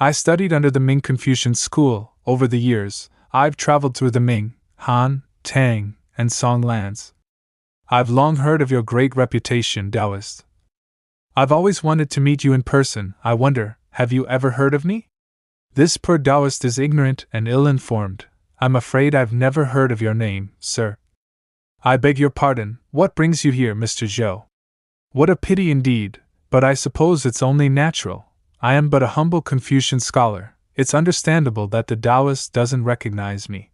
I studied under the Ming Confucian school. Over the years, I've traveled through the Ming, Han, Tang, and Song lands. I've long heard of your great reputation, Taoist. I've always wanted to meet you in person. I wonder, have you ever heard of me? This poor Taoist is ignorant and ill-informed. I'm afraid I've never heard of your name, sir. I beg your pardon. What brings you here, Mr. Zhou? What a pity indeed, but I suppose it's only natural. I am but a humble Confucian scholar. It's understandable that the Taoist doesn't recognize me.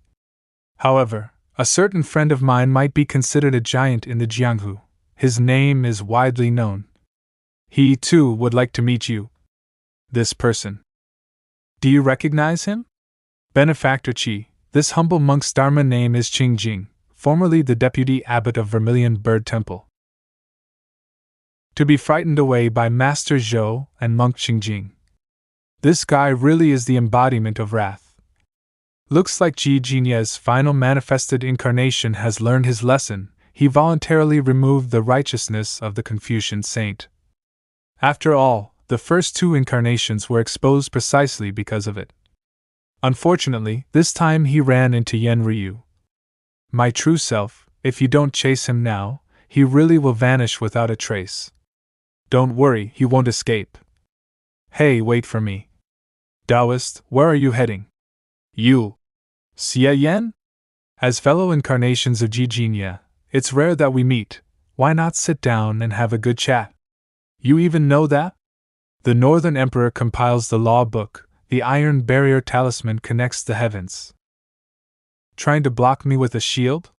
However, a certain friend of mine might be considered a giant in the Jianghu. His name is widely known. He, too, would like to meet you. This person. Do you recognize him? Benefactor Qi. This humble monk's Dharma name is Qingjing, formerly the deputy abbot of Vermilion Bird Temple. To be frightened away by Master Zhou and monk Qingjing. This guy really is the embodiment of wrath. Looks like Xie Yan's final manifested incarnation has learned his lesson. He voluntarily removed the righteousness of the Confucian saint. After all, the first two incarnations were exposed precisely because of it. Unfortunately, this time he ran into Yan Ryu. My true self, if you don't chase him now, he really will vanish without a trace. Don't worry, he won't escape. Hey, wait for me. Taoist, where are you heading? You. Xie Yan? As fellow incarnations of Xie Yan, it's rare that we meet. Why not sit down and have a good chat? You even know that? The Northern Emperor compiles the law book. The iron barrier talisman connects the heavens. Trying to block me with a shield?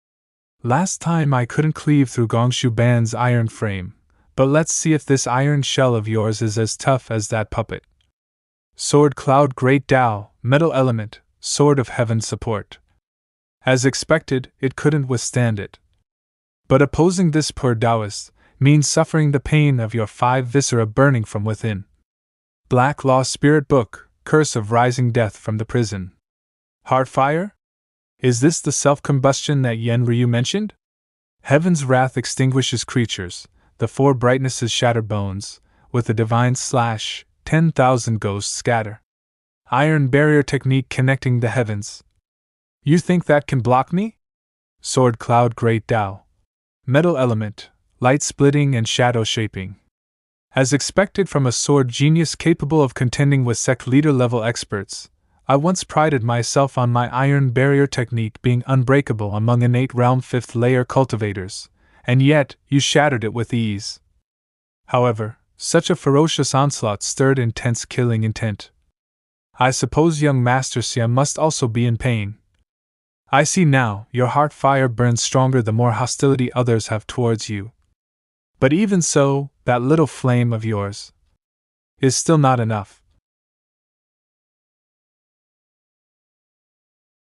Last time I couldn't cleave through Gongshu Ban's iron frame, but let's see if this iron shell of yours is as tough as that puppet. Sword Cloud Great Tao, Metal Element, Sword of Heaven Support. As expected, it couldn't withstand it. But opposing this poor Taoist means suffering the pain of your 5 viscera burning from within. Black Law Spirit Book, Curse of Rising Death from the Prison. Heartfire? Is this the self-combustion that Yan Ryu mentioned? Heaven's wrath extinguishes creatures, the 4 brightnesses shatter bones, with the divine slash, 10,000 ghosts scatter. Iron barrier technique connecting the heavens. You think that can block me? Sword Cloud Great Tao. Metal Element, Light Splitting and Shadow Shaping. As expected from a sword genius capable of contending with sect leader level experts, I once prided myself on my iron barrier technique being unbreakable among innate realm 5th layer cultivators, and yet you shattered it with ease. However, such a ferocious onslaught stirred intense killing intent. I suppose young Master Xie must also be in pain. I see now, your heart fire burns stronger the more hostility others have towards you. But even so, that little flame of yours is still not enough.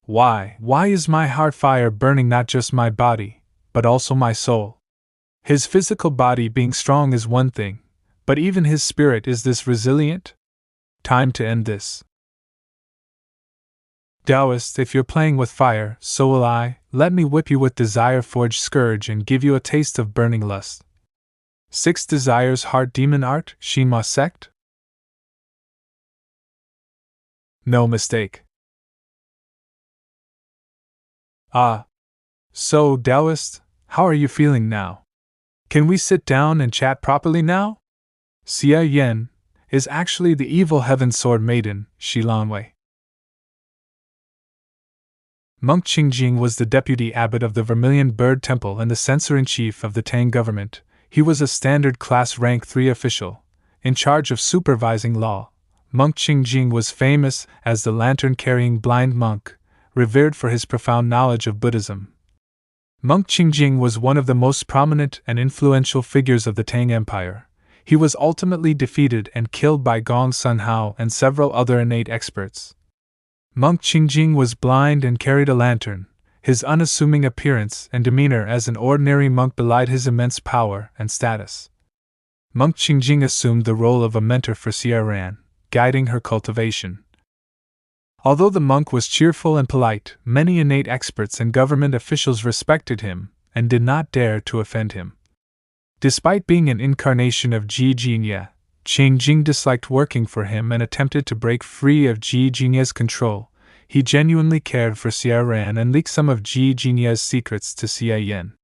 Why is my heart fire burning not just my body, but also my soul? His physical body being strong is one thing, but even his spirit is this resilient? Time to end this. Taoist, if you're playing with fire, so will I. Let me whip you with Desire Forged Scourge and give you a taste of burning lust. 6 Desires Heart Demon Art, Shinma Sect? No mistake. Ah. So, Taoist, how are you feeling now? Can we sit down and chat properly now? Xie Yan is actually the evil heaven sword maiden, Shilanwei. Monk Qingjing was the deputy abbot of the Vermilion Bird Temple and the censor-in-chief of the Tang government. He was a standard class rank 3 official, in charge of supervising law. Monk Qingjing was famous as the lantern-carrying blind monk, revered for his profound knowledge of Buddhism. Monk Qingjing was one of the most prominent and influential figures of the Tang Empire. He was ultimately defeated and killed by Gong Sun Hao and several other innate experts. Monk Qingjing was blind and carried a lantern. His unassuming appearance and demeanor as an ordinary monk belied his immense power and status. Monk Qingjing assumed the role of a mentor for Xie Yan, guiding her cultivation. Although the monk was cheerful and polite, many innate experts and government officials respected him and did not dare to offend him. Despite being an incarnation of Xie Yan, Qing Jing disliked working for him and attempted to break free of Ji Jinye's control. He genuinely cared for Xie Yan and leaked some of Ji Jinye's secrets to Xie Yan.